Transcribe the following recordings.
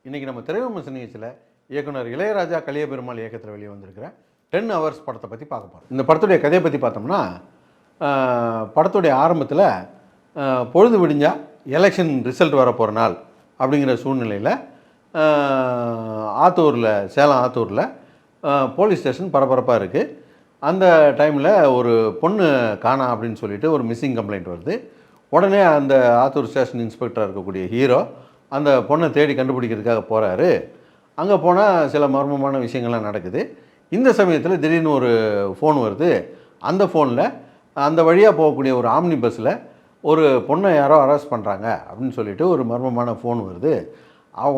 இன்றைக்கி நம்ம திரைவிமர்சன நிகழ்ச்சியில் இயக்குனர் இளையராஜா கலியபெருமாள் இயக்கத்தில் வெளியே வந்திருக்கிற 10 ஹவர்ஸ் படத்தை பற்றி பார்க்க போகிறோம். இந்த படத்துடைய கதையை பற்றி பார்த்தோம்னா, படத்துடைய ஆரம்பத்தில் பொழுது விடிஞ்சால் எலெக்ஷன் ரிசல்ட் வரப்போகிற நாள் அப்படிங்கிற சூழ்நிலையில் ஆத்தூரில், சேலம் ஆத்தூரில் போலீஸ் ஸ்டேஷன் பரபரப்பாக இருக்குது. அந்த டைமில் ஒரு பொண்ணு காணா அப்படின்னு சொல்லிட்டு ஒரு மிஸ்ஸிங் கம்ப்ளைண்ட் வருது. உடனே அந்த ஆத்தூர் ஸ்டேஷன் இன்ஸ்பெக்டராக இருக்கக்கூடிய ஹீரோ அந்த பொண்ணை தேடி கண்டுபிடிக்கிறதுக்காக போகிறாரு. அங்கே போனால் சில மர்மமான விஷயங்கள்லாம் நடக்குது. இந்த சமயத்தில் திடீர்னு ஒரு ஃபோன் வருது. அந்த ஃபோனில் அந்த வழியாக போகக்கூடிய ஒரு ஆம்னி பஸ்ஸில் ஒரு பொண்ணை யாரோ அரெஸ்ட் பண்ணுறாங்க அப்படின்னு சொல்லிட்டு ஒரு மர்மமான ஃபோன் வருது.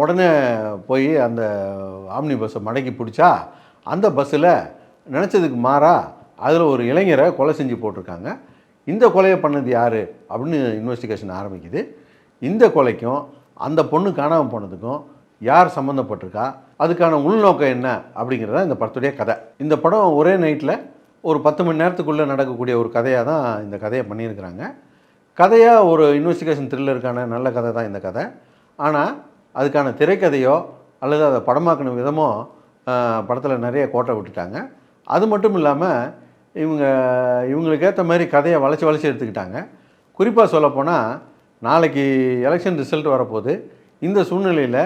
உடனே போய் அந்த ஆம்னி பஸ்ஸை மடக்கி பிடிச்சா அந்த பஸ்ஸில் நினச்சதுக்கு மாறா அதில் ஒரு இளைஞரை கொலை செஞ்சு போட்டிருக்காங்க. இந்த கொலையை பண்ணது யார் அப்படின்னு இன்வெஸ்டிகேஷன் ஆரம்பிக்குது. இந்த கொலைக்கும் அந்த பொண்ணு காணாமல் போனதுக்கும் யார் சம்மந்தப்பட்டிருக்கா, அதுக்கான உள்நோக்கம் என்ன அப்படிங்கிறத இந்த படத்துடைய கதை. இந்த படம் ஒரே நைட்டில் ஒரு 10 மணி நேரத்துக்குள்ளே நடக்கக்கூடிய ஒரு கதையாக தான் இந்த கதையை பண்ணியிருக்கிறாங்க. கதையாக ஒரு இன்வெஸ்டிகேஷன் த்ரில்லருக்கான நல்ல கதை தான் இந்த கதை. ஆனால் அதுக்கான திரைக்கதையோ அல்லது அதை படமாக்கின விதமோ படத்தில் நிறைய கோட்டை விட்டுட்டாங்க. அது மட்டும் இல்லாமல் இவங்களுக்கு ஏற்ற மாதிரி கதையை வளைச்சி எடுத்துக்கிட்டாங்க. குறிப்பாக சொல்லப்போனால், நாளைக்கு எலெக்ஷன் ரிசல்ட் வரப்போகுது. இந்த சூழ்நிலையில்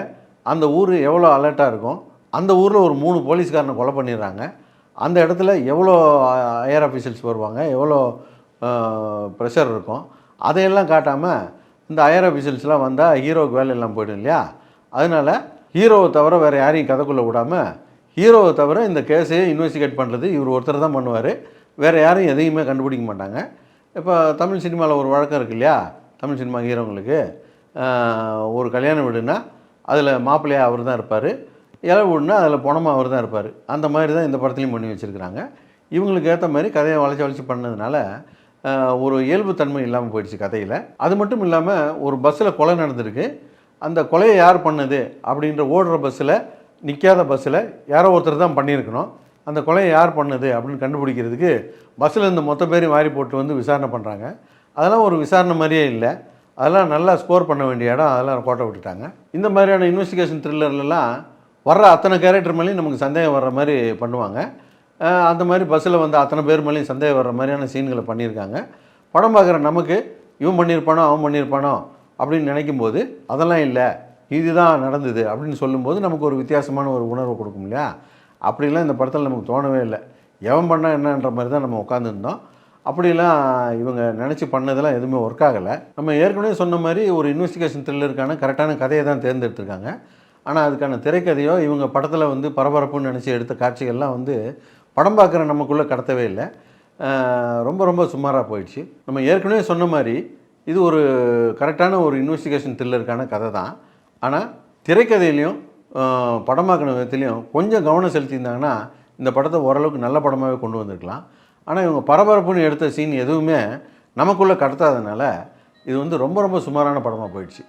அந்த ஊர் எவ்வளோ அலர்ட்டாக இருக்கும், அந்த ஊரில் ஒரு 3 போலீஸ்காரனை கொலை பண்ணிடுறாங்க. அந்த இடத்துல எவ்வளோ ஹையர் ஆஃபீஷியல்ஸ் வருவாங்க, எவ்வளோ ப்ரெஷர் இருக்கும், அதையெல்லாம் காட்டாமல் இந்த ஹையர் ஆஃபீஷியல்ஸ்லாம் வந்தால் ஹீரோவுக்கு வேலை எல்லாம் போய்டும் இல்லையா. அதனால் ஹீரோவை தவிர வேறு யாரையும் கதைக்குள்ளே விடாமல், ஹீரோவை தவிர இந்த கேஸையே இன்வெஸ்டிகேட் பண்ணுறது இவர் ஒருத்தர் தான் பண்ணுவார். வேறு யாரும் எதையுமே கண்டுபிடிக்க மாட்டாங்க. இப்போ தமிழ் சினிமாவில் ஒரு வழக்கம் இருக்குது இல்லையா, தமிழ் சினிமா ஹீரோங்களுக்கு ஒரு கல்யாண வீடுனா அதில் மாப்பிள்ளையாக அவர் தான் இருப்பார், இலை வீடுனா அதில் பணமாக அவர் தான் இருப்பார். அந்த மாதிரி தான் இந்த படத்துலையும் பண்ணி வச்சுருக்கிறாங்க. இவங்களுக்கு ஏற்ற மாதிரி கதையை வளைச்சி பண்ணதுனால ஒரு இயல்புத்தன்மை இல்லாமல் போயிடுச்சு கதையில். அது மட்டும் இல்லாமல் ஒரு பஸ்ஸில் கொலை நடந்திருக்கு. அந்த கொலையை யார் பண்ணது அப்படின்ற ஓடுற பஸ்ஸில், நிற்காத பஸ்ஸில் யாரோ ஒருத்தர் தான் பண்ணியிருக்கணும். அந்த கொலையை யார் பண்ணது அப்படின்னு கண்டுபிடிக்கிறதுக்கு பஸ்ஸில் இந்த மொத்த பேரையும் வாரி போட்டு வந்து விசாரணை பண்ணுறாங்க. அதெல்லாம் ஒரு விசாரணை மாதிரியே இல்லை. அதெல்லாம் நல்லா ஸ்கோர் பண்ண வேண்டிய இடம், அதெல்லாம் கோட்டை விட்டுட்டாங்க. இந்த மாதிரியான இன்வெஸ்டிகேஷன் த்ரில்லர்லாம் வர்ற அத்தனை கேரக்டர் மேலேயும் நமக்கு சந்தேகம் வர்ற மாதிரி பண்ணுவாங்க. அந்த மாதிரி பஸ்ஸில் வந்து அத்தனை பேர் மேலேயும் சந்தேகம் வர்ற மாதிரியான சீன்களை பண்ணியிருக்காங்க. படம் பார்க்குற நமக்கு இவன் பண்ணியிருப்பானோ அவன் பண்ணியிருப்பானோ அப்படின்னு நினைக்கும்போது, அதெல்லாம் இல்லை, இதுதான் நடந்தது அப்படின்னு சொல்லும்போது நமக்கு ஒரு வித்தியாசமான ஒரு உணர்வு கொடுக்கும் இல்லையா. அப்படிலாம் இந்த படத்தில் நமக்கு தோணவே இல்லை. எவன் பண்ணால் என்னன்ற மாதிரி தான் நம்ம உட்காந்துருந்தோம். அப்படிலாம் இவங்க நினச்சி பண்ணதெல்லாம் எதுவுமே ஒர்க் ஆகலை. நம்ம ஏற்கனவே சொன்ன மாதிரி ஒரு இன்வெஸ்டிகேஷன் த்ரில்லருக்கான கரெக்டான கதையை தான் தேர்ந்தெடுத்திருக்காங்க. ஆனால் அதுக்கான திரைக்கதையோ இவங்க படத்தில் வந்து பரபரப்புன்னு நினச்சி எடுத்த காட்சிகள்லாம் வந்து படம் பார்க்குற நமக்குள்ளே கடத்தவே இல்லை. ரொம்ப சுமாராக போயிடுச்சு. நம்ம ஏற்கனவே சொன்ன மாதிரி இது ஒரு கரெக்டான ஒரு இன்வெஸ்டிகேஷன் த்ரில்லருக்கான கதை தான். ஆனால் திரைக்கதையிலையும் படமாக்கின விதத்துலேயும் கொஞ்சம் கவனம் செலுத்தியிருந்தாங்கன்னா இந்த படத்தை ஓரளவுக்கு நல்ல படமாகவே கொண்டு வந்திருக்கலாம். ஆனால் இவங்க பரபரப்புன்னு எடுத்த சீன் எதுவுமே நமக்குள்ளே கடத்தாதனால இது வந்து ரொம்ப சுமாரான படமாக போயிடுச்சு.